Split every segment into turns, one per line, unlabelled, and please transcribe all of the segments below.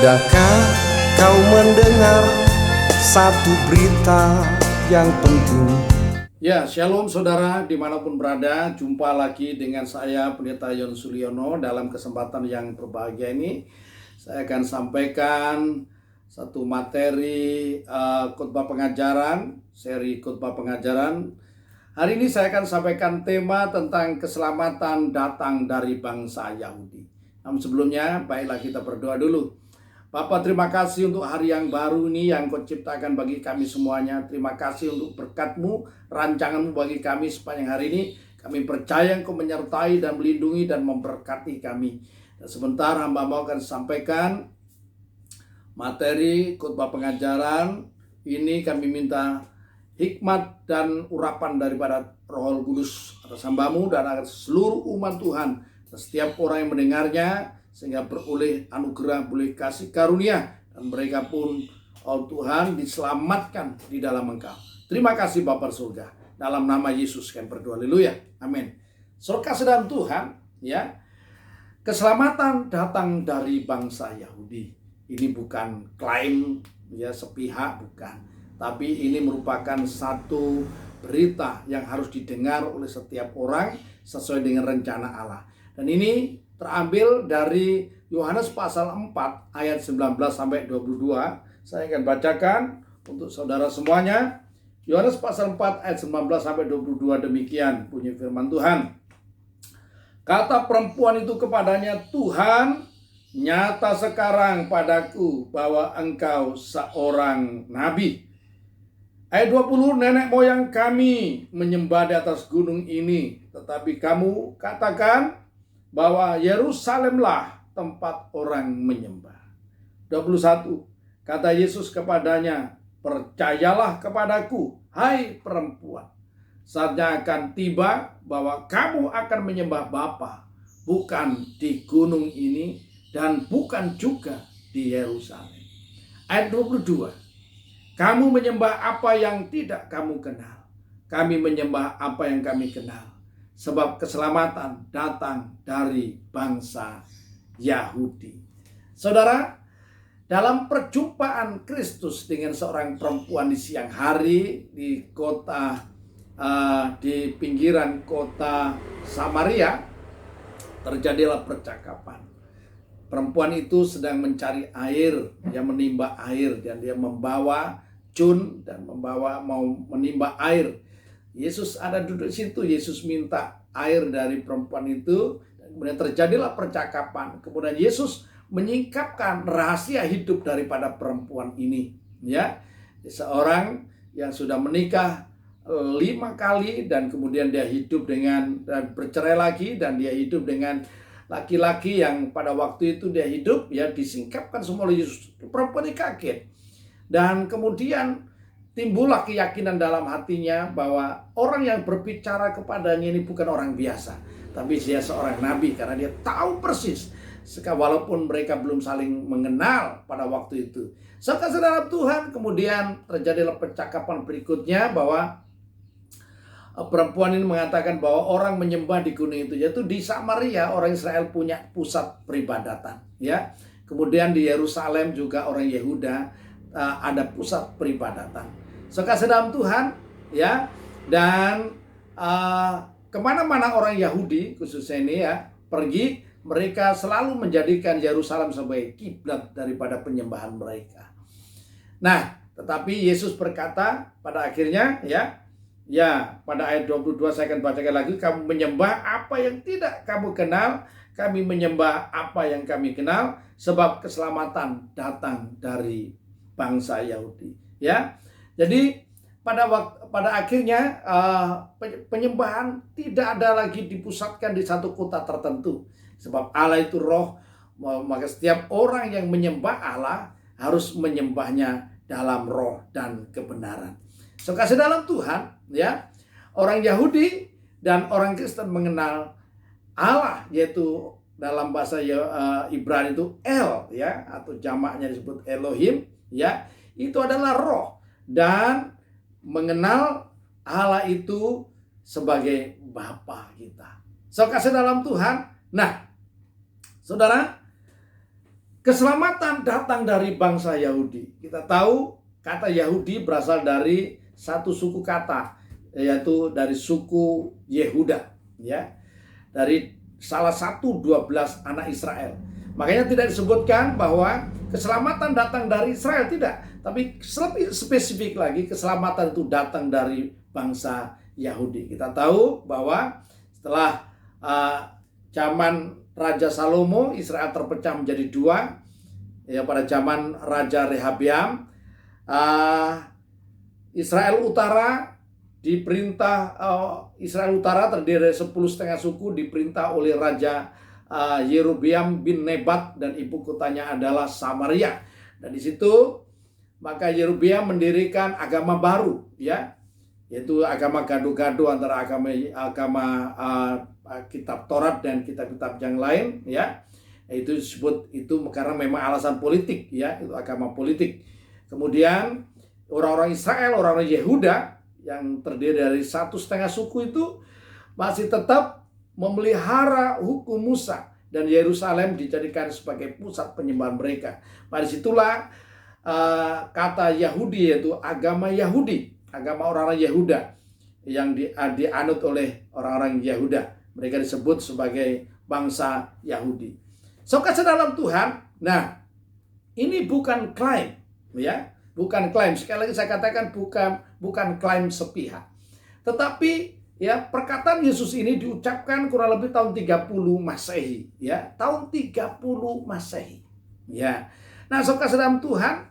Sudahkah kau mendengar satu berita yang penting?
Ya, shalom saudara dimanapun berada. Jumpa lagi dengan saya Pendeta Yon Suliono. Dalam kesempatan yang berbahagia ini saya akan sampaikan satu materi khotbah pengajaran, seri khotbah pengajaran. Hari ini saya akan sampaikan tema tentang keselamatan datang dari bangsa Yahudi. Namun sebelumnya, baiklah kita berdoa dulu. Bapa, terima kasih untuk hari yang baru ini yang Kau ciptakan bagi kami semuanya. Terima kasih untuk berkat-Mu, rancangan-Mu bagi kami sepanjang hari ini. Kami percaya Engkau menyertai dan melindungi dan memberkati kami. Dan sebentar hamba mau akan sampaikan materi khotbah pengajaran. Ini kami minta hikmat dan urapan daripada Roh Kudus atas hamba-Mu dan atas seluruh umat Tuhan. Dan setiap orang yang mendengarnya, sehingga beroleh anugerah, boleh kasih karunia, dan mereka pun Tuhan diselamatkan di dalam Engkau. Terima kasih Bapa surga. Dalam nama Yesus kami berdoa, haleluya, amin. Saudara dalam Tuhan, ya, keselamatan datang dari bangsa Yahudi. Ini bukan klaim ya sepihak, bukan, tapi ini merupakan satu berita yang harus didengar oleh setiap orang sesuai dengan rencana Allah. Dan ini terambil dari Yohanes pasal 4 ayat 19 sampai 22. Saya akan bacakan untuk saudara semuanya. Yohanes pasal 4 ayat 19 sampai 22, demikian bunyi firman Tuhan. Kata perempuan itu kepadanya, Tuhan, nyata sekarang padaku bahwa engkau seorang nabi. Ayat 20, nenek moyang kami menyembah di atas gunung ini, tetapi kamu katakan bahwa Yerusalemlah tempat orang menyembah. 21, kata Yesus kepadanya, percayalah kepadaku, hai perempuan, saatnya akan tiba bahwa kamu akan menyembah Bapa, bukan di gunung ini dan bukan juga di Yerusalem. Ayat 22, kamu menyembah apa yang tidak kamu kenal, kami menyembah apa yang kami kenal. Sebab keselamatan datang dari bangsa Yahudi. Saudara, dalam perjumpaan Kristus dengan seorang perempuan di siang hari di kota, di pinggiran kota Samaria, terjadilah percakapan. Perempuan itu sedang mencari air, dia menimba air dan dia membawa cun dan mau menimba air. Yesus ada duduk di situ, Yesus minta air dari perempuan itu, dan kemudian terjadilah percakapan. Kemudian Yesus menyingkapkan rahasia hidup daripada perempuan ini, ya. Seorang yang sudah menikah 5 kali dan kemudian dia hidup dan bercerai lagi, dan dia hidup dengan laki-laki yang pada waktu itu dia hidup, ya, disingkapkan semua oleh Yesus. Perempuan ini kaget, dan kemudian timbullah keyakinan dalam hatinya bahwa orang yang berbicara kepadanya ini bukan orang biasa, tapi dia seorang nabi, karena dia tahu persis, walaupun mereka belum saling mengenal pada waktu itu. Saudara Tuhan, kemudian terjadilah percakapan berikutnya bahwa perempuan ini mengatakan bahwa orang menyembah di gunung itu, yaitu di Samaria orang Israel punya pusat peribadatan, ya. Kemudian di Yerusalem juga orang Yehuda ada pusat peribadatan. Saudara dalam Tuhan, ya, dan kemana-mana orang Yahudi khususnya ini, ya, pergi, mereka selalu menjadikan Yerusalem sebagai kiblat daripada penyembahan mereka. Nah, tetapi Yesus berkata pada akhirnya, ya, pada ayat 22 saya akan bacakan lagi, kamu menyembah apa yang tidak kamu kenal, kami menyembah apa yang kami kenal, sebab keselamatan datang dari bangsa Yahudi, ya. Jadi pada akhirnya penyembahan tidak ada lagi dipusatkan di satu kota tertentu, sebab Allah itu roh, maka setiap orang yang menyembah Allah harus menyembahnya dalam roh dan kebenaran. Kasih dalam Tuhan, ya, orang Yahudi dan orang Kristen mengenal Allah, yaitu dalam bahasa Ibrani itu El, ya, atau jamaknya disebut Elohim, ya, itu adalah roh, dan mengenal Allah itu sebagai Bapa kita. Kasih dalam Tuhan. Nah, saudara, Keselamatan datang dari bangsa Yahudi. Kita tahu kata Yahudi berasal dari satu suku kata, yaitu dari suku Yehuda, ya. Dari salah satu 12 anak Israel. Makanya tidak disebutkan bahwa keselamatan datang dari Israel, tidak. Tapi lebih spesifik lagi, keselamatan itu datang dari bangsa Yahudi. Kita tahu bahwa setelah zaman Raja Salomo, Israel terpecah menjadi dua. Ya, pada zaman Raja Rehabeam, Israel Utara diperintah, Israel Utara terdiri dari 10,5 suku, diperintah oleh Raja Yerobeam bin Nebat, dan ibu kotanya adalah Samaria. Dan di situ maka Yerobeam mendirikan agama baru, ya, yaitu agama gado-gado antara agama kitab Taurat dan kitab-kitab yang lain, ya. Itu disebut itu karena memang alasan politik, ya, itu agama politik. Kemudian orang-orang Israel, orang-orang Yehuda yang terdiri dari 1,5 suku itu masih tetap memelihara hukum Musa, dan Yerusalem dijadikan sebagai pusat penyembahan mereka. Pada situlah kata Yahudi, yaitu agama Yahudi, agama orang-orang Yehuda yang dianut oleh orang-orang Yehuda. Mereka disebut sebagai bangsa Yahudi. Saudara dalam Tuhan, nah ini bukan klaim, ya, bukan klaim. Sekali lagi saya katakan bukan klaim sepihak. Tetapi ya, perkataan Yesus ini diucapkan kurang lebih tahun 30 Masehi, ya, tahun 30 Masehi. Ya. Nah, saudara dalam Tuhan,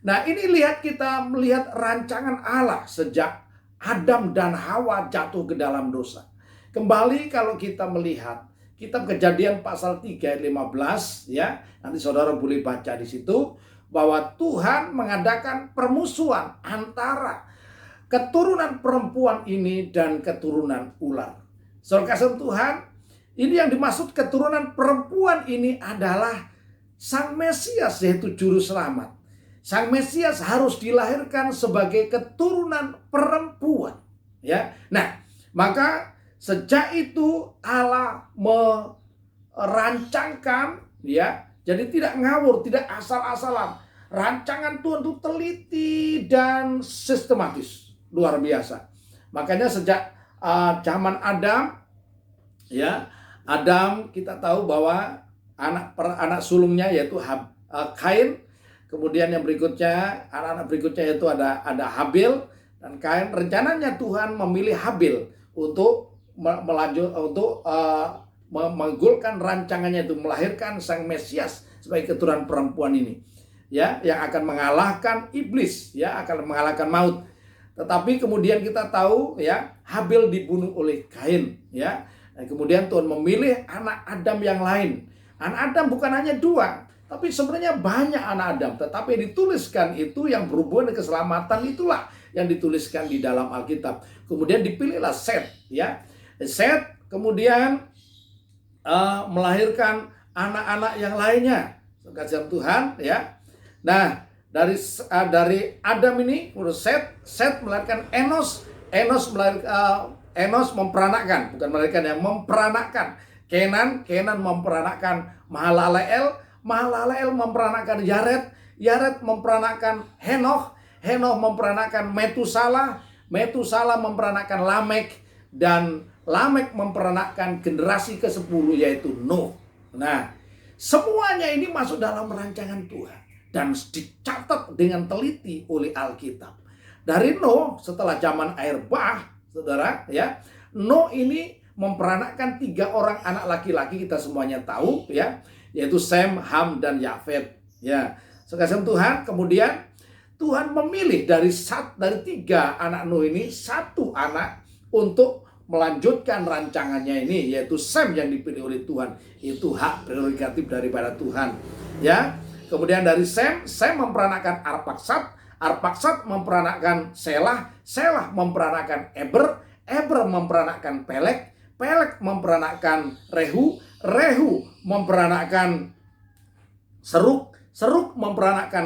nah ini kita melihat rancangan Allah sejak Adam dan Hawa jatuh ke dalam dosa. Kembali kalau kita melihat Kitab Kejadian pasal 3 ayat 15, ya. Nanti saudara boleh baca di situ bahwa Tuhan mengadakan permusuhan antara keturunan perempuan ini dan keturunan ular. Saudara kasih Tuhan, ini yang dimaksud keturunan perempuan ini adalah Sang Mesias, yaitu juru selamat. Sang Mesias harus dilahirkan sebagai keturunan perempuan, ya. Nah, maka sejak itu Allah merancangkan, ya. Jadi tidak ngawur, tidak asal-asalan. Rancangan Tuhan itu teliti dan sistematis, luar biasa. Makanya sejak zaman Adam, ya, Adam kita tahu bahwa anak sulungnya yaitu Kain. Kemudian yang berikutnya, anak-anak berikutnya yaitu ada Habil dan Kain. Rencananya Tuhan memilih Habil untuk menggolkan rancangannya itu melahirkan Sang Mesias sebagai keturunan perempuan ini, ya, yang akan mengalahkan iblis, ya, akan mengalahkan maut. Tetapi kemudian kita tahu, ya, Habil dibunuh oleh Kain, ya. Dan kemudian Tuhan memilih anak Adam yang lain. Anak Adam bukan hanya 2, tapi sebenarnya banyak anak Adam. Tetapi yang dituliskan itu yang berhubungan dengan keselamatan, itulah yang dituliskan di dalam Alkitab. Kemudian dipilihlah Set, ya. Set kemudian melahirkan anak-anak yang lainnya, kasih Tuhan, ya. Nah, dari Adam ini, Set melahirkan Enos. Enos memperanakkan, bukan melahirkan, yang memperanakkan Kenan memperanakkan Mahalaleel memperanakkan Yared memperanakkan Henoch memperanakkan Metusala memperanakkan Lamek, dan Lamek memperanakkan generasi ke-10 yaitu Nuh. Nah, semuanya ini masuk dalam rancangan Tuhan dan dicatat dengan teliti oleh Alkitab. Dari Nuh, setelah zaman air bah, saudara, ya, Nuh ini memperanakkan 3 orang anak laki-laki, kita semuanya tahu, ya, yaitu Sem, Ham, dan Yafet, ya. Sekasih Tuhan, kemudian Tuhan memilih dari 3 anak Nuh ini 1 anak untuk melanjutkan rancangannya ini, yaitu Sem yang dipilih oleh Tuhan. Itu hak prerogatif daripada Tuhan, ya. Kemudian dari Sem memperanakkan Arpaksad memperanakkan Selah memperanakkan Eber memperanakkan Pelek memperanakkan Rehu memperanakkan Seruk memperanakkan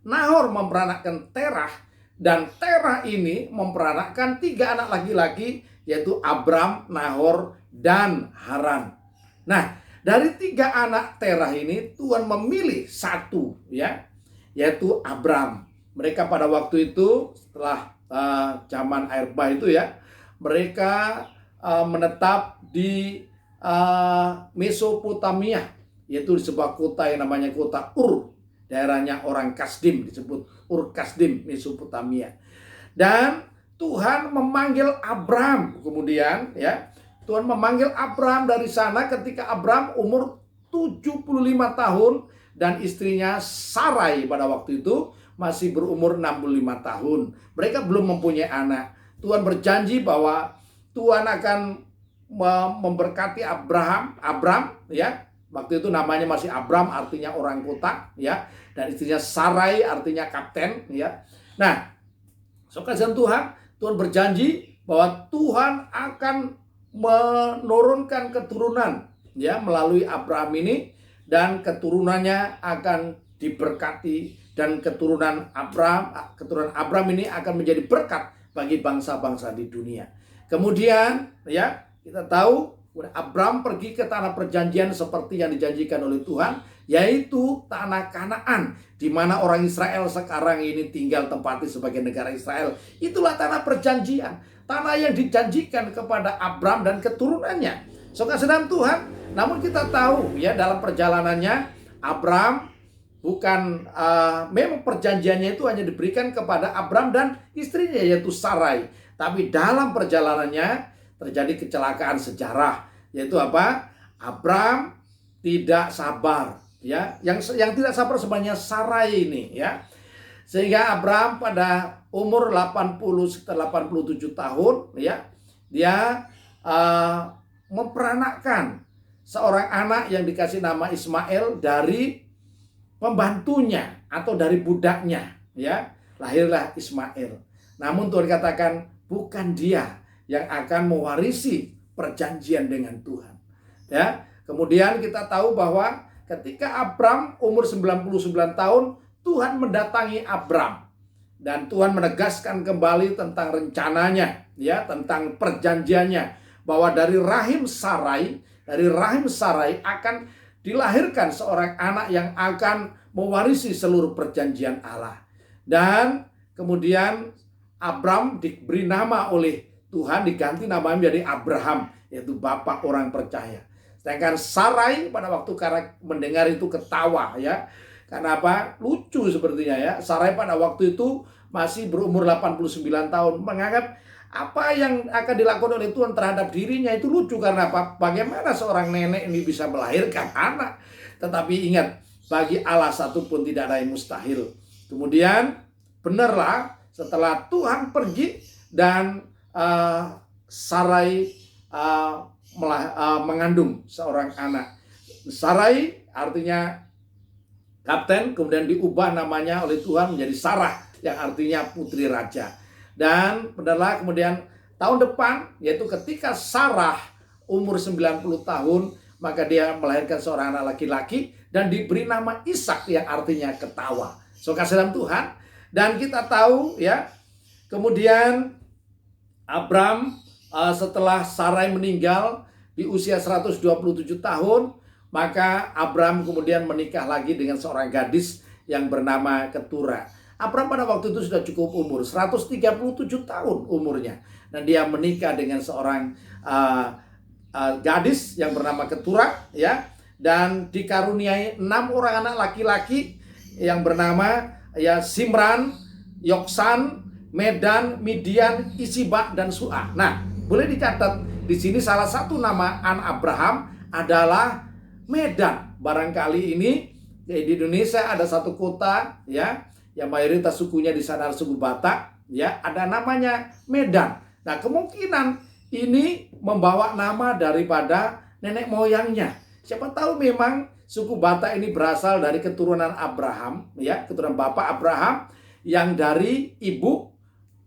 Nahor memperanakkan Terah, dan Terah ini memperanakkan 3 anak laki-laki, yaitu Abram, Nahor, dan Haran. Nah, Dari 3 anak Terah ini Tuhan memilih satu, ya, yaitu Abram. Mereka pada waktu itu setelah zaman air bah itu, ya, mereka menetap di Mesopotamia, yaitu di sebuah kota yang namanya kota Ur, daerahnya orang Kasdim, disebut Ur Kasdim, Mesopotamia. Dan Tuhan memanggil Abram, kemudian, ya, Tuhan memanggil Abram dari sana ketika Abram umur 75 tahun dan istrinya Sarai pada waktu itu masih berumur 65 tahun. Mereka belum mempunyai anak. Tuhan berjanji bahwa Tuhan akan memberkati Abram, ya. Waktu itu namanya masih Abram, artinya orang kota, ya. Dan istrinya Sarai, artinya kapten, ya. Nah, saudara Tuhan, Tuhan berjanji bahwa Tuhan akan menurunkan keturunan, ya, melalui Abraham ini, dan keturunannya akan diberkati, dan keturunan Abraham ini akan menjadi berkat bagi bangsa-bangsa di dunia. Kemudian, ya, kita tahu Abraham pergi ke tanah perjanjian seperti yang dijanjikan oleh Tuhan, yaitu tanah Kanaan, di mana orang Israel sekarang ini tinggal tempati sebagai negara Israel. Itulah tanah perjanjian, tanah yang dijanjikan kepada Abraham dan keturunannya. Saudara Tuhan, namun kita tahu, ya, dalam perjalanannya Abraham bukan memang perjanjiannya itu hanya diberikan kepada Abraham dan istrinya yaitu Sarai. Tapi dalam perjalanannya terjadi kecelakaan sejarah, yaitu apa? Abraham tidak sabar, ya. Yang tidak sabar sebenarnya Sarai ini, ya. Sehingga Abraham pada umur 87 tahun, ya, dia memperanakkan seorang anak yang dikasih nama Ismail dari pembantunya atau dari budaknya, ya. Lahirlah Ismail. Namun Tuhan katakan bukan dia yang akan mewarisi perjanjian dengan Tuhan, ya. Kemudian kita tahu bahwa ketika Abram umur 99 tahun, Tuhan mendatangi Abram dan Tuhan menegaskan kembali tentang rencananya, ya, tentang perjanjiannya, bahwa dari rahim Sarai akan dilahirkan seorang anak yang akan mewarisi seluruh perjanjian Allah. Dan kemudian Abram diberi nama oleh Tuhan, diganti namanya menjadi Abraham, yaitu bapak orang percaya. Sedangkan Sarai pada waktu mendengar itu ketawa, ya. Karena apa? Lucu sepertinya, ya. Sarai pada waktu itu masih berumur 89 tahun, menganggap apa yang akan dilakukan oleh Tuhan terhadap dirinya itu lucu. Karena apa? Bagaimana seorang nenek ini bisa melahirkan anak? Tetapi ingat, bagi Allah satu pun tidak ada yang mustahil. Kemudian benarlah setelah Tuhan pergi dan Sarai mengandung seorang anak. Sarai artinya kapten, kemudian diubah namanya oleh Tuhan menjadi Sarah, yang artinya putri raja. Dan benarlah kemudian tahun depan, yaitu ketika Sarah umur 90 tahun, maka dia melahirkan seorang anak laki-laki dan diberi nama Ishak, yang artinya ketawa. Kasih dalam Tuhan. Dan kita tahu, ya, kemudian Abram setelah Sarai meninggal di usia 127 tahun, maka Abram kemudian menikah lagi dengan seorang gadis yang bernama Ketura. Abram pada waktu itu sudah cukup umur, 137 tahun umurnya. Dan dia menikah dengan seorang gadis yang bernama Ketura, ya. Dan dikaruniai 6 orang anak laki-laki yang bernama, ya, Simran, Yoksan, Medan, Midian, Isiba, dan Su'a. Nah, boleh dicatat di sini salah satu nama anak Abraham adalah Medan. Barangkali ini di Indonesia ada satu kota, ya, yang mayoritas sukunya di sana suku Batak, ya, ada namanya Medan. Nah, kemungkinan ini membawa nama daripada nenek moyangnya. Siapa tahu memang suku Batak ini berasal dari keturunan Abraham, ya, keturunan bapak Abraham yang dari ibu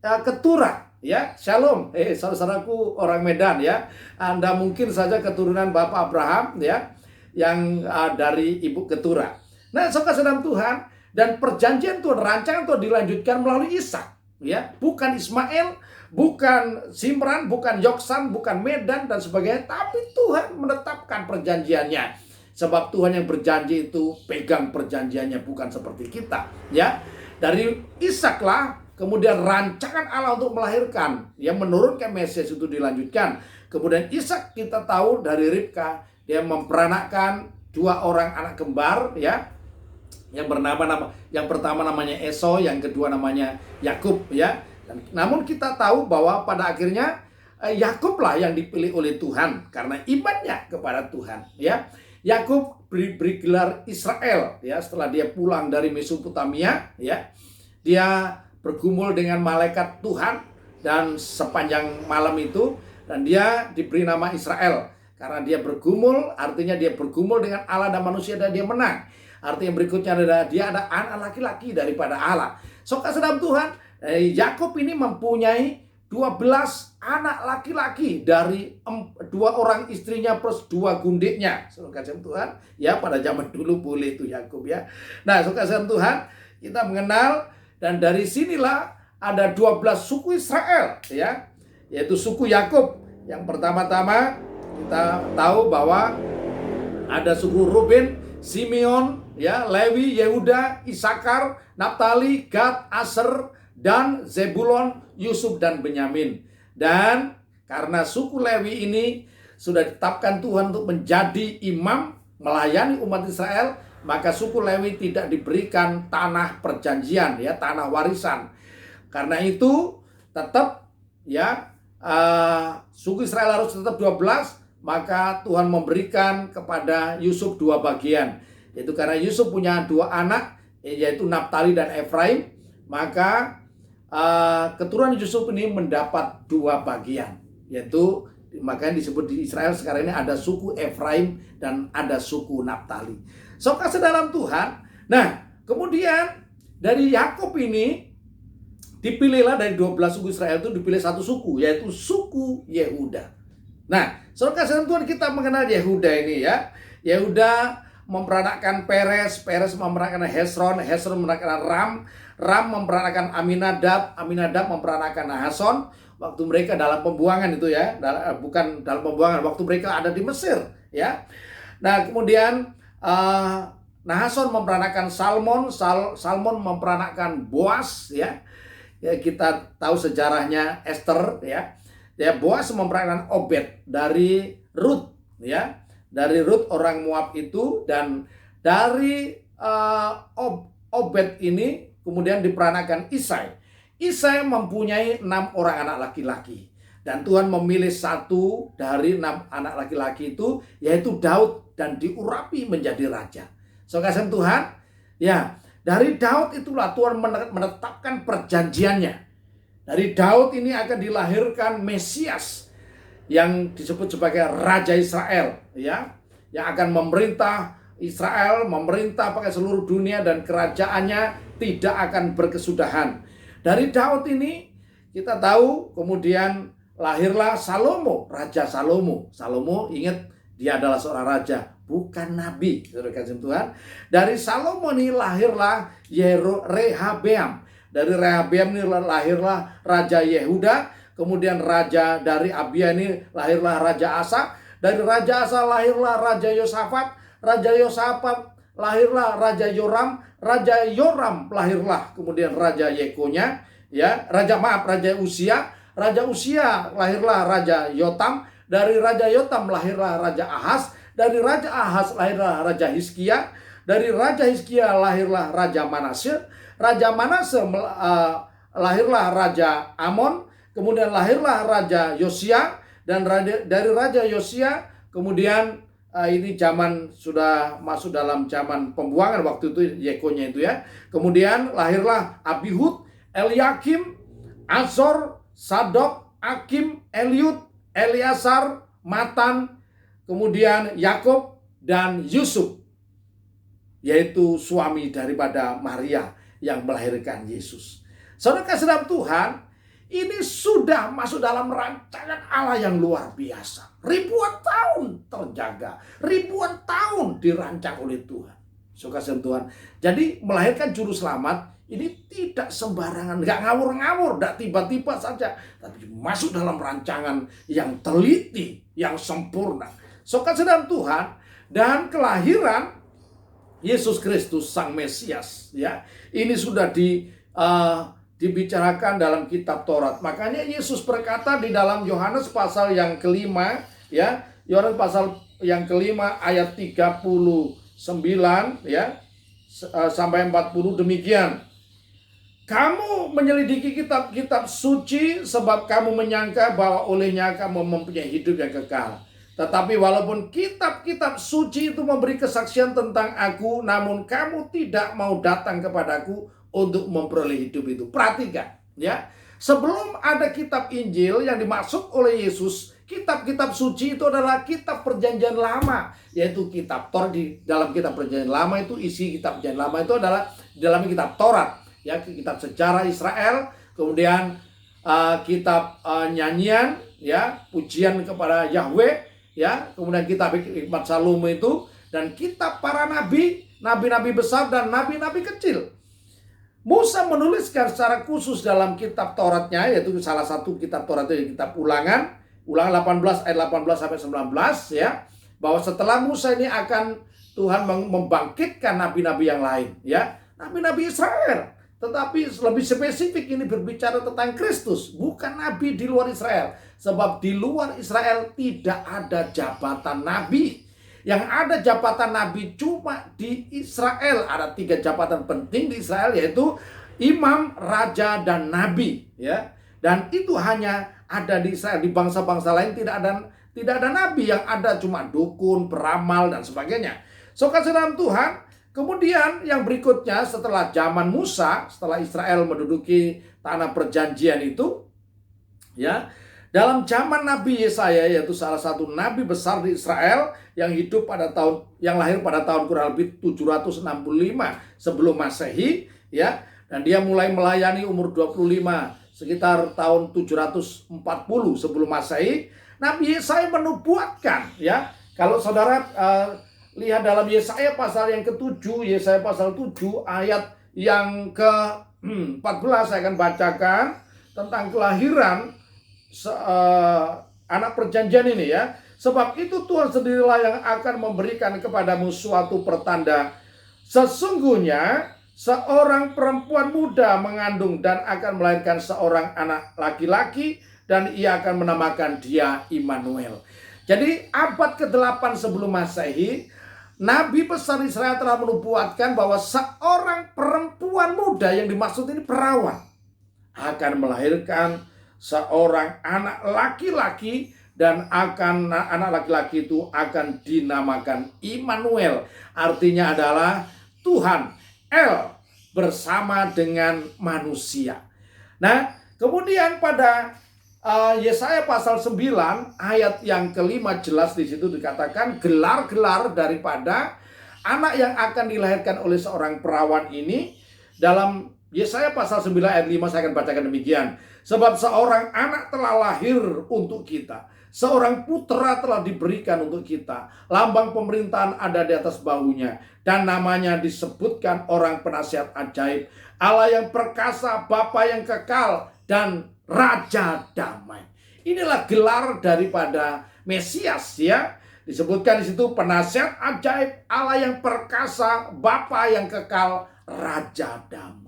Ketura, ya. Shalom, saudaraku orang Medan, ya. Anda mungkin saja keturunan bapak Abraham, ya, yang dari ibu Ketura. Nah, saudara Tuhan, dan perjanjian Tuhan, rancangan Tuhan dilanjutkan melalui Ishak, ya. Bukan Ismail, bukan Simran, bukan Yoksan, bukan Medan dan sebagainya, tapi Tuhan menetapkan perjanjiannya. Sebab Tuhan yang berjanji itu pegang perjanjiannya, bukan seperti kita, ya. Dari Ishaklah kemudian rancangan Allah untuk melahirkan, yang menurunkan Mesias itu dilanjutkan. Kemudian Ishak kita tahu dari Ribka, dia memperanakkan 2 orang anak kembar, ya. Yang pertama namanya Esau, yang kedua namanya Yakub, ya. Namun kita tahu bahwa pada akhirnya Yakub lah yang dipilih oleh Tuhan karena imannya kepada Tuhan, ya. Yakub beri gelar Israel, ya, setelah dia pulang dari Mesopotamia, ya. Dia bergumul dengan malaikat Tuhan dan sepanjang malam itu, dan dia diberi nama Israel karena dia bergumul, artinya dia bergumul dengan Allah dan manusia dan dia menang. Artinya berikutnya adalah dia ada anak laki-laki daripada Allah. Saudara dalam Tuhan, Yakub ini mempunyai 12 anak laki-laki dari 2 orang istrinya plus 2 gundiknya. Saudara kasih Tuhan, ya, pada zaman dulu boleh itu Yakub, ya. Nah, saudara kasih Tuhan, kita mengenal, dan dari sinilah ada 12 suku Israel, ya, yaitu suku Yakub. Yang pertama-tama kita tahu bahwa ada suku Ruben, Simeon, ya, Lewi, Yehuda, Isakar, Naftali, Gad, Aser, dan Zebulon, Yusuf, dan Benyamin. Dan karena suku Lewi ini sudah ditetapkan Tuhan untuk menjadi imam melayani umat Israel, maka suku Lewi tidak diberikan tanah perjanjian, ya, tanah warisan. Karena itu tetap, ya, suku Israel harus tetap 12, maka Tuhan memberikan kepada Yusuf 2 bagian. Yaitu karena Yusuf punya 2 anak, yaitu Naftali dan Efraim, maka keturunan Yusuf ini mendapat 2 bagian, yaitu makanya disebut di Israel sekarang ini ada suku Efraim dan ada suku Naftali. Saudara dalam Tuhan, nah kemudian dari Yakub ini dipilihlah dari 12 suku Israel itu dipilih 1 suku, yaitu suku Yehuda. Nah, saudara dalam Tuhan, kita mengenal Yehuda ini, ya. Yehuda memperanakkan Peres memperanakkan Hesron memperanakkan Ram memperanakkan Aminadab memperanakkan Nahason waktu mereka dalam pembuangan itu, ya, bukan dalam pembuangan, waktu mereka ada di Mesir, ya. Nah, kemudian Nahason memperanakkan Salmon memperanakkan Boas, ya. Ya, kita tahu sejarahnya Esther, ya. Ya, Boas memperanakkan Obed dari Rut, ya. Dari Rut orang Moab itu, dan dari Obed ini kemudian diperanakan Isai. Isai mempunyai 6 orang anak laki-laki, dan Tuhan memilih 1 dari 6 anak laki-laki itu, yaitu Daud, dan diurapi menjadi raja. Saudara kasih Tuhan, ya, dari Daud itulah Tuhan menetapkan perjanjiannya. Dari Daud ini akan dilahirkan Mesias yang disebut sebagai Raja Israel, ya, yang akan memerintah Israel, memerintah pakai seluruh dunia, dan kerajaannya tidak akan berkesudahan. Dari Daud ini kita tahu kemudian lahirlah Salomo, Raja Salomo. Salomo, ingat, dia adalah seorang raja, bukan nabi, saudara kasih Tuhan. Dari Salomo ini lahirlah Rehabeam. Dari Rehabeam ini lahirlah Raja Yehuda. Kemudian raja dari Abia ini lahirlah Raja Asa. Dari Raja Asa lahirlah Raja Yosafat. Raja Yosafat lahirlah Raja Yoram. Raja Yoram lahirlah kemudian Raja Yekonya, ya, Raja Usia. Raja Usia lahirlah Raja Yotam. Dari Raja Yotam lahirlah Raja Ahaz. Dari Raja Ahaz lahirlah Raja Hizkia. Dari Raja Hizkia lahirlah Raja Manasye. Raja Manasye lahirlah Raja Amon. Kemudian lahirlah Raja Yosia, dan dari Raja Yosia kemudian ini zaman sudah masuk dalam zaman pembuangan waktu itu, Yekonya itu, ya. Kemudian lahirlah Abihud, Eliakim, Azor, Sadok, Akim, Eliud, Eleazar, Matan, kemudian Yakub dan Yusuf, yaitu suami daripada Maria yang melahirkan Yesus. Saudara kasih dalam Tuhan, ini sudah masuk dalam rancangan Allah yang luar biasa. Ribuan tahun terjaga, ribuan tahun dirancang oleh Tuhan. Saudara kasih Tuhan, jadi melahirkan juru selamat ini tidak sembarangan, nggak ngawur-ngawur, nggak tiba-tiba saja, tapi masuk dalam rancangan yang teliti, yang sempurna. Saudara kasih dalam Tuhan, dan kelahiran Yesus Kristus Sang Mesias, ya. Ini sudah dibicarakan dalam kitab Taurat. Makanya Yesus berkata di dalam Yohanes pasal yang kelima, ya, Yohanes pasal yang kelima ayat 39, ya, sampai 40 demikian. Kamu menyelidiki kitab-kitab suci sebab kamu menyangka bahwa olehnya kamu mempunyai hidup yang kekal. Tetapi walaupun kitab-kitab suci itu memberi kesaksian tentang aku, namun kamu tidak mau datang kepadaku untuk memperoleh hidup itu. Perhatikan, ya. Sebelum ada kitab Injil yang dimaksud oleh Yesus, kitab-kitab suci itu adalah kitab perjanjian lama, yaitu kitab Taurat. Di dalam kitab perjanjian lama itu, isi kitab perjanjian lama itu adalah di dalam kitab Taurat, ya, kitab sejarah Israel, kemudian kitab nyanyian, ya, pujian kepada Yahweh, ya, kemudian kitab hikmat Salomo itu, dan kitab para nabi, nabi-nabi besar dan nabi-nabi kecil. Musa menuliskan secara khusus dalam kitab Tauratnya, yaitu salah satu kitab Taurat itu kitab Ulangan 18 ayat 18 sampai 19, ya, bahwa setelah Musa ini akan Tuhan membangkitkan nabi-nabi yang lain, ya, nabi-nabi Israel. Tetapi lebih spesifik ini berbicara tentang Kristus, bukan nabi di luar Israel. Sebab di luar Israel tidak ada jabatan nabi. Yang ada jabatan nabi cuma di Israel. Ada 3 jabatan penting di Israel, yaitu imam, raja, dan nabi, ya. Dan itu hanya ada di Israel. Di bangsa-bangsa lain tidak ada nabi. Yang ada cuma dukun, peramal, dan sebagainya. Kasih dalam Tuhan, kemudian yang berikutnya setelah zaman Musa, setelah Israel menduduki tanah perjanjian itu, ya, dalam zaman Nabi Yesaya, yaitu salah satu nabi besar di Israel yang lahir pada tahun kurang lebih 765 sebelum Masehi, ya, dan dia mulai melayani umur 25 sekitar tahun 740 sebelum Masehi. Nabi Yesaya menubuatkan, ya, kalau saudara lihat dalam Yesaya pasal yang ke-7, Yesaya pasal 7 ayat yang ke-14, saya akan bacakan tentang kelahiran anak perjanjian ini, ya. Sebab itu Tuhan sendirilah yang akan memberikan kepadamu suatu pertanda. Sesungguhnya seorang perempuan muda mengandung dan akan melahirkan seorang anak laki-laki, dan ia akan menamakan dia Immanuel. Jadi abad ke-8 sebelum Masehi, Nabi besar Israel telah menubuatkan bahwa seorang perempuan muda, yang dimaksud ini perawan, akan melahirkan seorang anak laki-laki, dan anak laki-laki itu akan dinamakan Immanuel. Artinya adalah Tuhan El bersama dengan manusia. Nah, kemudian pada Yesaya pasal 9 ayat yang ke-5 jelas di situ dikatakan gelar-gelar daripada anak yang akan dilahirkan oleh seorang perawan ini. Dalam Yesaya pasal 9 ayat 5 saya akan bacakan demikian. Sebab seorang anak telah lahir untuk kita, seorang putra telah diberikan untuk kita. Lambang pemerintahan ada di atas bahunya, dan namanya disebutkan orang penasihat ajaib, Allah yang perkasa, Bapa yang kekal, dan Raja damai. Inilah gelar daripada Mesias, ya. Disebutkan di situ penasihat ajaib, Allah yang perkasa, Bapa yang kekal, Raja damai.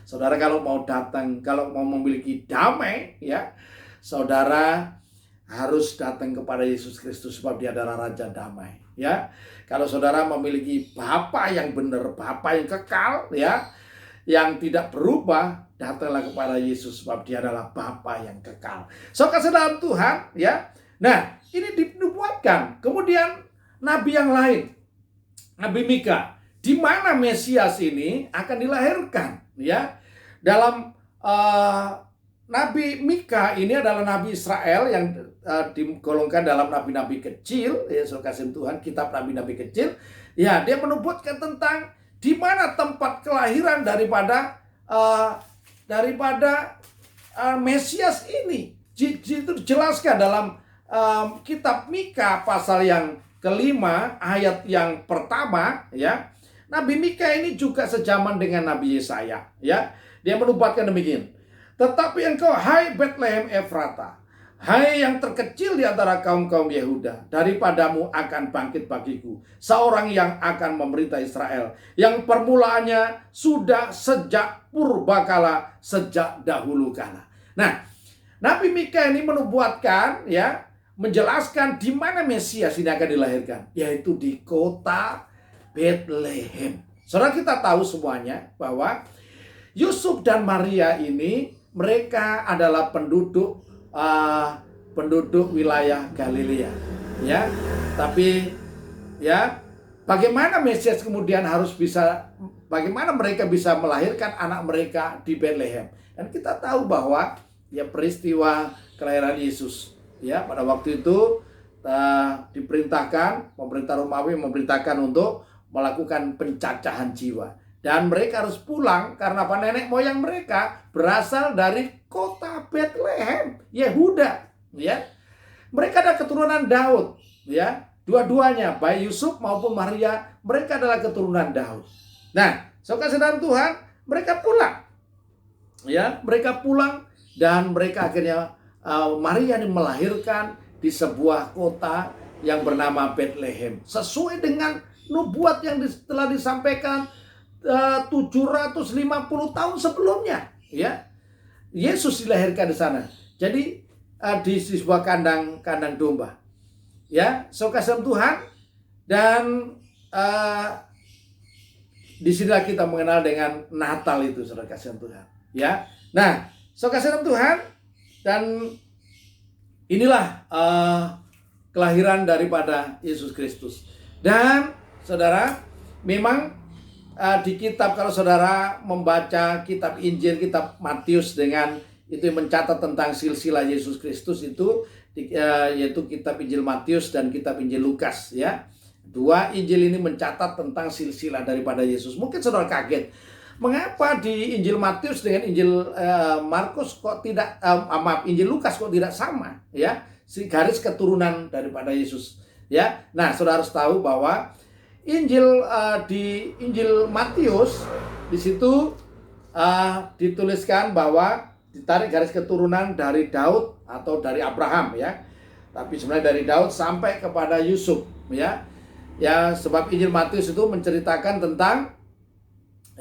Saudara kalau mau memiliki damai, ya, saudara harus datang kepada Yesus Kristus, sebab dia adalah Raja damai, ya. Kalau saudara memiliki Bapa yang benar, Bapa yang kekal, ya, yang tidak berubah, datanglah kepada Yesus, sebab dia adalah Bapa yang kekal. Kasih dalam Tuhan, ya. Nah, ini dinubuatkan. Kemudian nabi yang lain, Nabi Mika, di mana Mesias ini akan dilahirkan, ya. Dalam Nabi Mika ini adalah nabi Israel yang digolongkan dalam nabi-nabi kecil, ya, kasih Tuhan, kitab nabi-nabi kecil. Ya, dia menubuatkan tentang di mana tempat kelahiran daripada Mesias ini. Itu dijelaskan dalam kitab Mika pasal yang ke-5 ayat yang pertama, ya. Nabi Mika ini juga sejaman dengan Nabi Yesaya, ya. Dia menubuatkan demikian. Tetapi engkau, hai Bethlehem Efrata, Hai yang terkecil di antara kaum-kaum Yehuda, daripadamu akan bangkit bagiku seorang yang akan memerintah Israel, yang permulaannya sudah sejak purbakala, sejak dahulu kala. Nah, Nabi Mika ini menubuatkan, ya, menjelaskan di mana Mesias ini akan dilahirkan, yaitu di kota Bethlehem. Saudara, kita tahu semuanya bahwa Yusuf dan Maria ini mereka adalah penduduk wilayah Galilea, ya. Tapi ya, bagaimana Mesias kemudian bagaimana mereka bisa melahirkan anak mereka di Bethlehem? Dan kita tahu bahwa ya peristiwa kelahiran Yesus, ya, pada waktu itu diperintahkan, pemerintah Romawi memerintahkan untuk melakukan pencacahan jiwa. Dan mereka harus pulang karena nenek moyang mereka berasal dari kota Bethlehem, Yehuda, ya. Mereka ada keturunan Daud, ya. Dua-duanya, baik Yusuf maupun Maria, mereka adalah keturunan Daud. Nah, saudara Tuhan, mereka pulang. Ya, mereka pulang dan mereka akhirnya Maria ini melahirkan di sebuah kota yang bernama Bethlehem, sesuai dengan nubuat yang telah disampaikan 750 tahun sebelumnya, ya. Yesus dilahirkan di sana. Jadi di sebuah kandang domba, ya, saudara Tuhan. Dan disinilah kita mengenal dengan Natal itu, saudara kasih Tuhan, ya. Nah, saudara Tuhan, dan inilah kelahiran daripada Yesus Kristus. Dan saudara, memang di kitab, kalau saudara membaca kitab Injil, kitab Matius dengan itu yang mencatat tentang silsilah Yesus Kristus itu, yaitu kitab Injil Matius dan kitab Injil Lukas, ya. Dua Injil ini mencatat tentang silsilah daripada Yesus. Mungkin saudara kaget, mengapa di Injil Matius dengan Injil Markus kok tidak, Injil Lukas kok tidak sama, ya, si garis keturunan daripada Yesus, ya. Nah, saudara harus tahu bahwa di Injil Matius di situ dituliskan bahwa ditarik garis keturunan dari Daud atau dari Abraham, ya. Tapi sebenarnya dari Daud sampai kepada Yusuf, ya. Ya, sebab Injil Matius itu menceritakan tentang,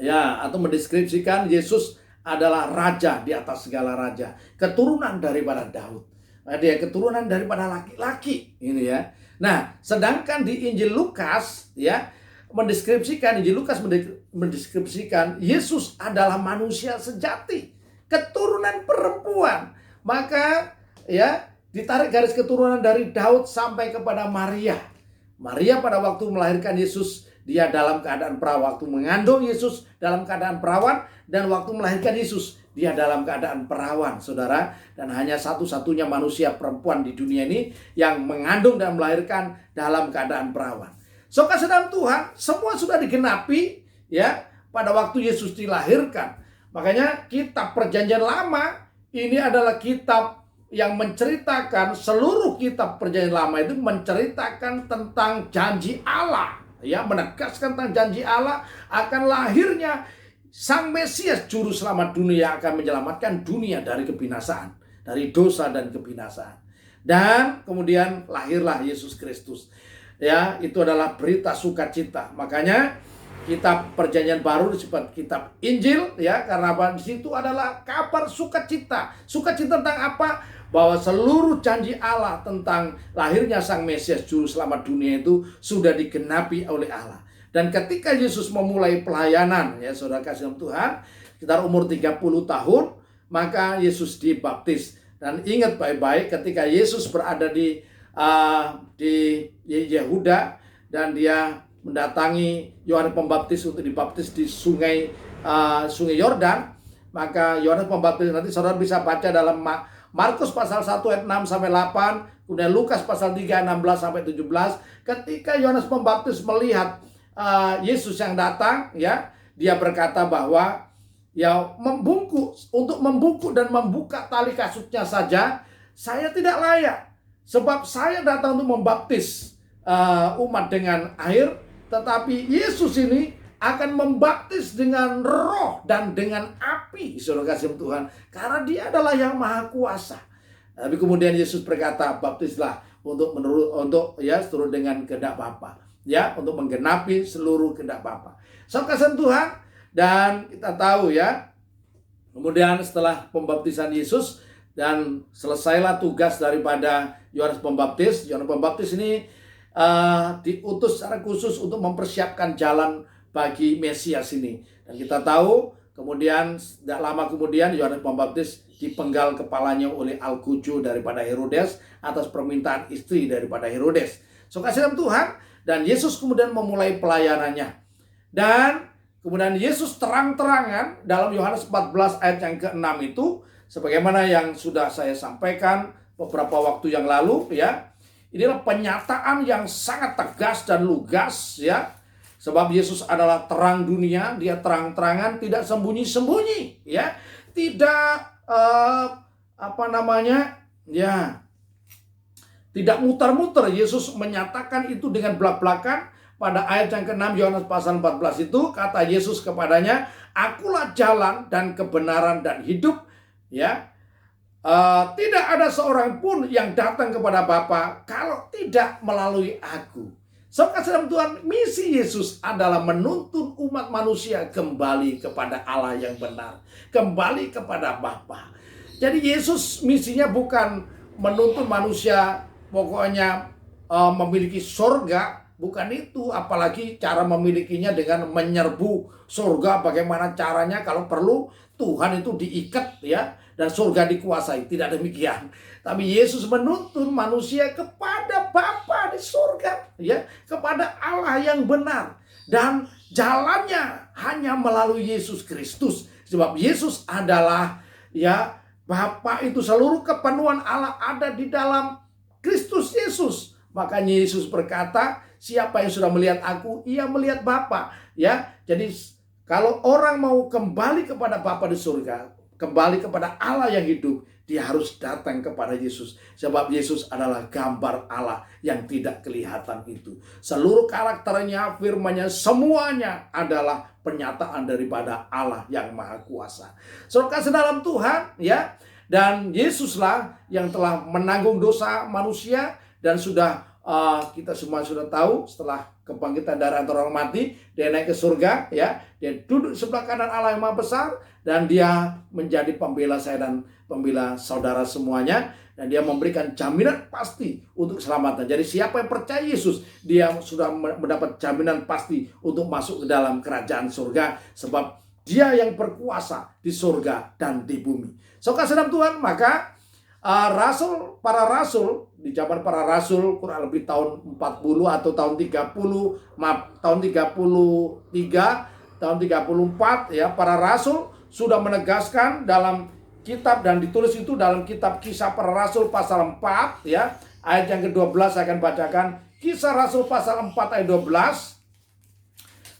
ya, atau mendeskripsikan Yesus adalah raja di atas segala raja, keturunan daripada Daud. Nah, dia keturunan daripada laki-laki, ini, ya. Nah, sedangkan di Injil Lukas, ya, Injil Lukas mendeskripsikan Yesus adalah manusia sejati, keturunan perempuan. Maka, ya, ditarik garis keturunan dari Daud sampai kepada Maria. Maria pada waktu melahirkan Yesus, dia dalam keadaan perawan. Waktu mengandung Yesus dalam keadaan perawan, dan waktu melahirkan Yesus dia dalam keadaan perawan, saudara. Dan hanya satu-satunya manusia perempuan di dunia ini yang mengandung dan melahirkan dalam keadaan perawan. Saudara Tuhan, semua sudah digenapi, ya, pada waktu Yesus dilahirkan. Makanya kitab Perjanjian Lama ini adalah kitab yang menceritakan, seluruh kitab Perjanjian Lama itu menceritakan tentang janji Allah, ya, menegaskan tentang janji Allah akan lahirnya Sang Mesias, juru selamat dunia, akan menyelamatkan dunia dari kebinasaan, dari dosa dan kebinasaan. Dan kemudian lahirlah Yesus Kristus. Ya, itu adalah berita sukacita. Makanya kitab Perjanjian Baru disebut kitab Injil, ya, karena di situ adalah kabar sukacita. Sukacita tentang apa? Bahwa seluruh janji Allah tentang lahirnya Sang Mesias, juru selamat dunia, itu sudah digenapi oleh Allah. Dan ketika Yesus memulai pelayanan, ya, saudara kasih Tuhan, sekitar umur 30 tahun, maka Yesus dibaptis. Dan ingat baik-baik, ketika Yesus berada di Yehuda dan dia mendatangi Yohanes Pembaptis untuk dibaptis di sungai Yordan, maka Yohanes Pembaptis, nanti saudara bisa baca dalam Markus pasal 1 ayat 6 sampai 8, kemudian Lukas pasal 3 16 sampai 17. Ketika Yohanes Pembaptis melihat Yesus yang datang, ya, dia berkata bahwa, ya, untuk membungkuk dan membuka tali kasutnya saja saya tidak layak, sebab saya datang untuk membaptis umat dengan air, tetapi Yesus ini akan membaptis dengan roh dan dengan api, saudara kasih Tuhan, karena dia adalah yang maha kuasa. Tapi kemudian Yesus berkata, baptislah seturut dengan kehendak Bapa, ya, untuk menggenapi seluruh kehendak Bapa. Kasih Tuhan, dan kita tahu ya, kemudian setelah pembaptisan Yesus dan selesailah tugas daripada Yohanes Pembaptis. Yohanes Pembaptis ini diutus secara khusus untuk mempersiapkan jalan bagi Mesias ini. Dan kita tahu kemudian tidak lama kemudian Yohanes Pembaptis dipenggal kepalanya oleh Alkuju daripada Herodes atas permintaan istri daripada Herodes. Kasih dalam Tuhan, dan Yesus kemudian memulai pelayanannya. Dan kemudian Yesus terang-terangan dalam Yohanes 14 ayat yang ke-6 itu, sebagaimana yang sudah saya sampaikan beberapa waktu yang lalu ya. Inilah penyataan yang sangat tegas dan lugas ya. Sebab Yesus adalah terang dunia, dia terang-terangan, tidak sembunyi-sembunyi ya. Tidak tidak muter-muter. Yesus menyatakan itu dengan belak-belakan. Pada ayat yang ke-6 Yohanes pasal 14 itu kata Yesus kepadanya, akulah jalan dan kebenaran dan hidup ya. Tidak ada seorang pun yang datang kepada Bapa kalau tidak melalui aku. Kasih dalam Tuhan, misi Yesus adalah menuntun umat manusia kembali kepada Allah yang benar, kembali kepada Bapa. Jadi Yesus misinya bukan menuntun manusia pokoknya memiliki surga. Bukan itu, apalagi cara memilikinya dengan menyerbu surga. Bagaimana caranya? Kalau perlu Tuhan itu diikat ya, dan surga dikuasai. Tidak demikian. Tapi Yesus menuntun manusia kepada Bapa di surga ya, kepada Allah yang benar. Dan jalannya hanya melalui Yesus Kristus. Sebab Yesus adalah ya, Bapa itu, seluruh kepenuhan Allah ada di dalam Kristus Yesus. Makanya Yesus berkata, siapa yang sudah melihat aku, ia melihat Bapa. Ya, jadi kalau orang mau kembali kepada Bapa di surga, kembali kepada Allah yang hidup, dia harus datang kepada Yesus. Sebab Yesus adalah gambar Allah yang tidak kelihatan itu. Seluruh karakternya, firman-Nya, semuanya adalah penyataan daripada Allah yang Maha Kuasa. Kasih dalam Tuhan, ya. Dan Yesuslah yang telah menanggung dosa manusia. Dan sudah kita semua sudah tahu, setelah kebangkitan dari antara orang mati, dia naik ke surga ya. Dia duduk sebelah kanan Allah yang Maha Besar, dan dia menjadi pembela saya dan pembela saudara semuanya, dan dia memberikan jaminan pasti untuk keselamatan. Jadi siapa yang percaya Yesus, dia sudah mendapat jaminan pasti untuk masuk ke dalam kerajaan surga, sebab dia yang berkuasa di surga dan di bumi. Kasih dalam Tuhan, maka para rasul di zaman para rasul kurang lebih tahun 40 atau tahun 30, tahun 33, tahun 34 ya, para rasul sudah menegaskan dalam kitab, dan ditulis itu dalam kitab Kisah Para Rasul pasal 4 ya, ayat yang ke-12. saya akan bacakan Kisah Rasul pasal 4 ayat 12.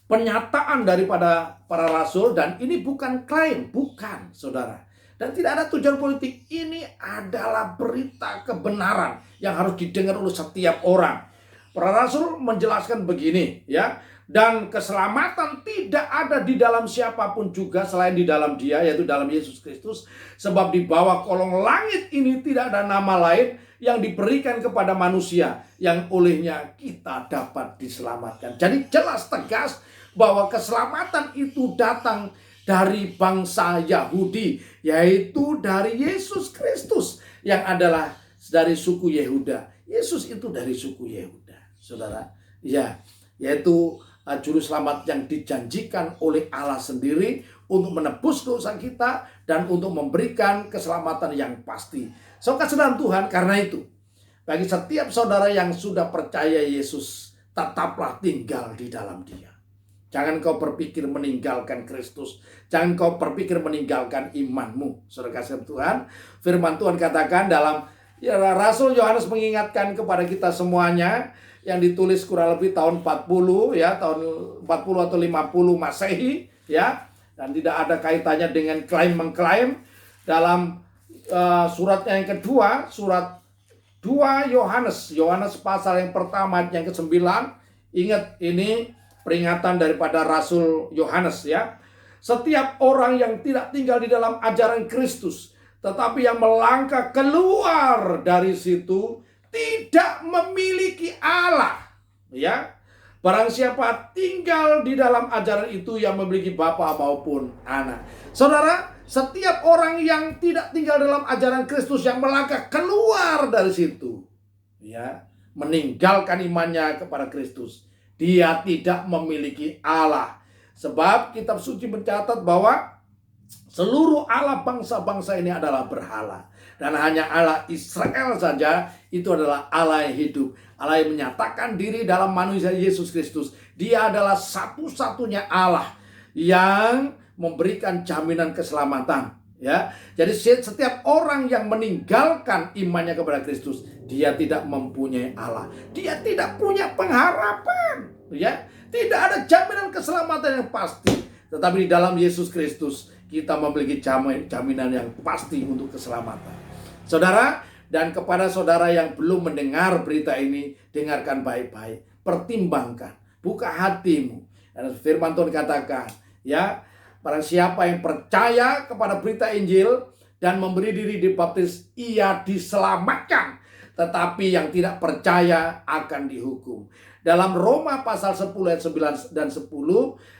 Pernyataan daripada para rasul, dan ini bukan klaim, bukan saudara. Dan tidak ada tujuan politik. Ini adalah berita kebenaran yang harus didengar oleh setiap orang. Para rasul menjelaskan begini ya. Dan keselamatan tidak ada di dalam siapapun juga selain di dalam Dia, yaitu dalam Yesus Kristus. Sebab di bawah kolong langit ini tidak ada nama lain yang diberikan kepada manusia yang olehnya kita dapat diselamatkan. Jadi jelas tegas bahwa keselamatan itu datang dari bangsa Yahudi, yaitu dari Yesus Kristus yang adalah dari suku Yehuda. Yesus itu dari suku Yehuda, saudara. Ya, yaitu juru selamat yang dijanjikan oleh Allah sendiri untuk menebus dosa kita dan untuk memberikan keselamatan yang pasti. Kasih dalam Tuhan, karena itu bagi setiap saudara yang sudah percaya Yesus, tetaplah tinggal di dalam Dia. Jangan kau berpikir meninggalkan Kristus. Jangan kau berpikir meninggalkan imanmu. Saudara kasih Tuhan, firman Tuhan katakan dalam Rasul Yohanes mengingatkan kepada kita semuanya, yang ditulis kurang lebih tahun 40 ya, tahun 40 atau 50 Masehi ya, dan tidak ada kaitannya dengan klaim-mengklaim. Dalam suratnya yang kedua, surat 2 Yohanes pasal yang pertama yang ke-9. Ingat, ini peringatan daripada Rasul Yohanes ya. Setiap orang yang tidak tinggal di dalam ajaran Kristus Tetapi yang melangkah keluar dari situ tidak memiliki Allah. Ya, barang siapa tinggal di dalam ajaran itu yang memiliki bapa maupun anak. Saudara, setiap orang yang tidak tinggal dalam ajaran Kristus, yang melangkah keluar dari situ, ya, meninggalkan imannya kepada Kristus, dia tidak memiliki Allah. Sebab kitab suci mencatat bahwa seluruh Allah bangsa-bangsa ini adalah berhala. Dan hanya Allah Israel saja itu adalah Allah yang hidup. Allah yang menyatakan diri dalam manusia Yesus Kristus. Dia adalah satu-satunya Allah yang memberikan jaminan keselamatan. Ya, jadi setiap orang yang meninggalkan imannya kepada Kristus, dia tidak mempunyai Allah. Dia tidak punya pengharapan. Ya, tidak ada jaminan keselamatan yang pasti. Tetapi di dalam Yesus Kristus kita memiliki jaminan yang pasti untuk keselamatan. Saudara, dan kepada saudara yang belum mendengar berita ini, dengarkan baik-baik, pertimbangkan, buka hatimu. Dan firman Tuhan katakan, ya, barang siapa yang percaya kepada berita Injil dan memberi diri dibaptis, ia diselamatkan. Tetapi yang tidak percaya akan dihukum. Dalam Roma pasal 10 ayat 9 dan 10,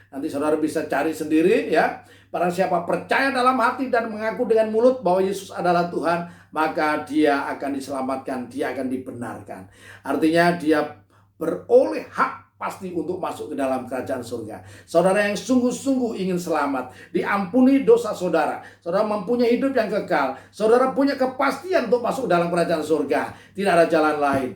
nanti saudara bisa cari sendiri, ya. Barang siapa percaya dalam hati dan mengaku dengan mulut bahwa Yesus adalah Tuhan, maka dia akan diselamatkan, dia akan dibenarkan. Artinya dia beroleh hak pasti untuk masuk ke dalam kerajaan surga. Saudara yang sungguh-sungguh ingin selamat, diampuni dosa saudara, saudara mempunyai hidup yang kekal, saudara punya kepastian untuk masuk dalam kerajaan surga, tidak ada jalan lain.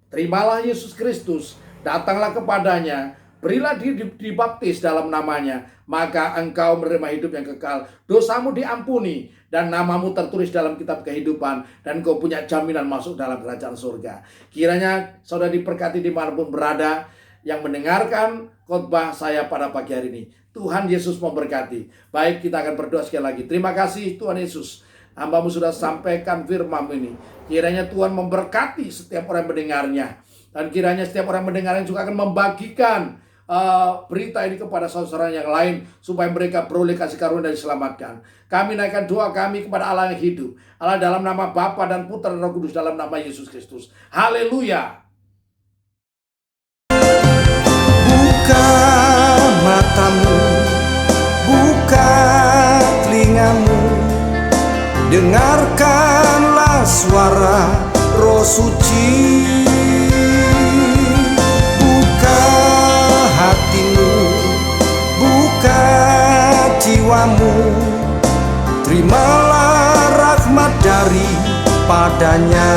Terimalah Yesus Kristus, datanglah kepadanya, berilah diri dibaptis dalam namanya, maka engkau menerima hidup yang kekal, dosamu diampuni, dan namamu tertulis dalam kitab kehidupan, dan kau punya jaminan masuk dalam kerajaan surga. Kiranya saudara diberkati dimanapun berada, yang mendengarkan khotbah saya pada pagi hari ini. Tuhan Yesus memberkati. Baik, kita akan berdoa sekali lagi. Terima kasih Tuhan Yesus, hamba-Mu sudah sampaikan firman-Mu ini. Kiranya Tuhan memberkati setiap orang yang mendengarnya, dan kiranya setiap orang mendengarnya juga akan membagikan berita ini kepada saudara yang lain, supaya mereka beroleh kasih karunia dan diselamatkan. Kami naikkan doa kami kepada Allah yang hidup, Allah dalam nama Bapa dan Putra dan Roh Kudus, dalam nama Yesus Kristus. Haleluya.
Buka matamu, buka telingamu, dengarkanlah suara Roh Suci. Buka hatimu, buka jiwamu, terimalah rahmat daripadanya.